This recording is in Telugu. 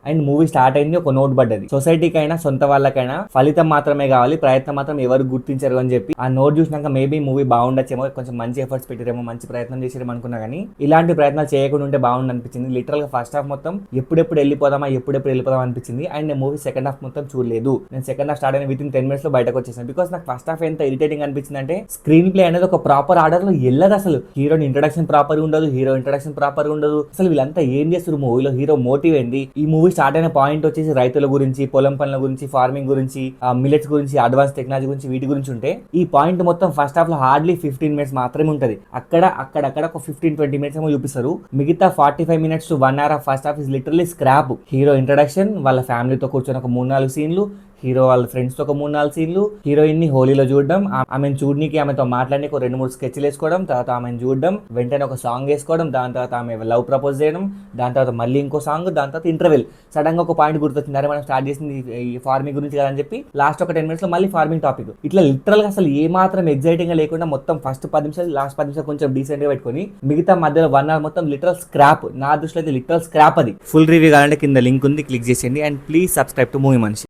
అండ్ మూవీ స్టార్ట్ అయింది, ఒక నోట్ పడ్డది, సొసైటీకైనా సొంత వాళ్ళకైనా ఫలితం మాత్రమే కావాలి, ప్రయత్నం మాత్రం ఎవరు గుర్తించరు అని చెప్పి. ఆ నోట్ చూసినాక మేబీ మూవీ బాగుండొచ్చేమో, కొంచెం మంచి ఎఫర్ట్స్ పెట్టారేమో, మంచి ప్రయత్నం చేసారేమో అనుకున్నా కానీ ఇలాంటి ప్రయత్నాలు చేయకుండా ఉంటే బాగుండు అనిపించింది. లిటరల్ గా ఫస్ట్ హాఫ్ మొత్తం ఎప్పుడెప్పుడు వెళ్ళిపోదాం అనిపించింది. అండ్ నేను మూవీ సెకండ్ హాఫ్ మొత్తం చూడలేదు. నేను సెకండ్ హాఫ్ స్టార్ట్ అయిన విత్ ఇన్ 10 minutes లో బయటకు వచ్చేసాను. బికాస్ నాకు ఫస్ట్ హాఫ్ ఎంత ఇరిటేటింగ్ అనిపించింది అంటే, స్క్రీన్ ప్లే అనేది ఒక ప్రాపర్ ఆర్డర్ లో వెళ్ళదు అసలు. హీరోని ఇంట్రడక్షన్ ప్రాపర్ ఉండదు, హీరో ఇంట్రడక్షన్ ప్రాపర్ ఉండదు. అసలు వీళ్ళంతా ఏం చేస్తారు మూవీలో, హీరో మోటివ్ ఏంది? ఈ మూవీ స్టార్ట్ అయిన పాయింట్ వచ్చేసి రైతుల గురించి, పొలం పనుల గురించి, ఫార్మింగ్ గురించి, మిలెట్స్ గురించి, అడ్వాన్స్ టెక్నాలజీ గురించి, వీటి గురించి ఉంటే ఈ పాయింట్ మొత్తం ఫస్ట్ హాఫ్ లో హార్డ్లీ 15 minutes మాత్రమే ఉంటది. అక్కడ ఒక 15-20 minutes ఏమో చూపిస్తారు. మిగతా 45 minutes to 1 hour of first half is literally scrap. Hero introduction, వాళ్ళ ఫ్యామిలీతో కూర్చొని ఒక 3-4 సీన్లు, హీరో వాళ్ళ ఫ్రెండ్స్ తో ఒక 3-4 సీన్లు, హీరోయిన్ ని హోలీలో చూడడం, ఆమెను చూడడానికి, ఆమెతో మాట్లాడడానికి ఒక 2-3 స్కెచ్లు వేసుకోవడం, తర్వాత ఆమెను చూడడం, వెంటనే ఒక సాంగ్ వేసుకోవడం, దాని తర్వాత ఆమె లవ్ ప్రపోజ్ చేయడం, దాని తర్వాత మళ్ళీ ఇంకో సాంగ్, దాని తర్వాత ఇంటర్వెల్. సడన్ గా ఒక పాయింట్ గుర్తొచ్చింది, అరే మనం స్టార్ట్ చేసింది ఈ ఫార్మింగ్ గురించి కదా అని చెప్పి లాస్ట్ ఒక 10 minutes లో మళ్ళీ ఫార్మింగ్ టాపిక్. ఇట్లా లిటరల్ గా అసలు ఏ మాత్రం ఎగ్జైటింగ్ గా లేకుండా మొత్తం ఫస్ట్ 10 నిమిషాలు, లాస్ట్ 10 నిమిషాలు కొంచెం డీసెంట్ గా పెట్టుకొని మిగతా మధ్యలో 1 hour మొత్తం లిటరల్ స్క్రాప్. నా దృష్టిలో అయితే లిటరల్ స్క్రాప్ అది. ఫుల్ రివ్యూ కావాలంటే కింద లింక్ ఉంది, క్లిక్ చేసేయండి. And please subscribe to movie మనిషి.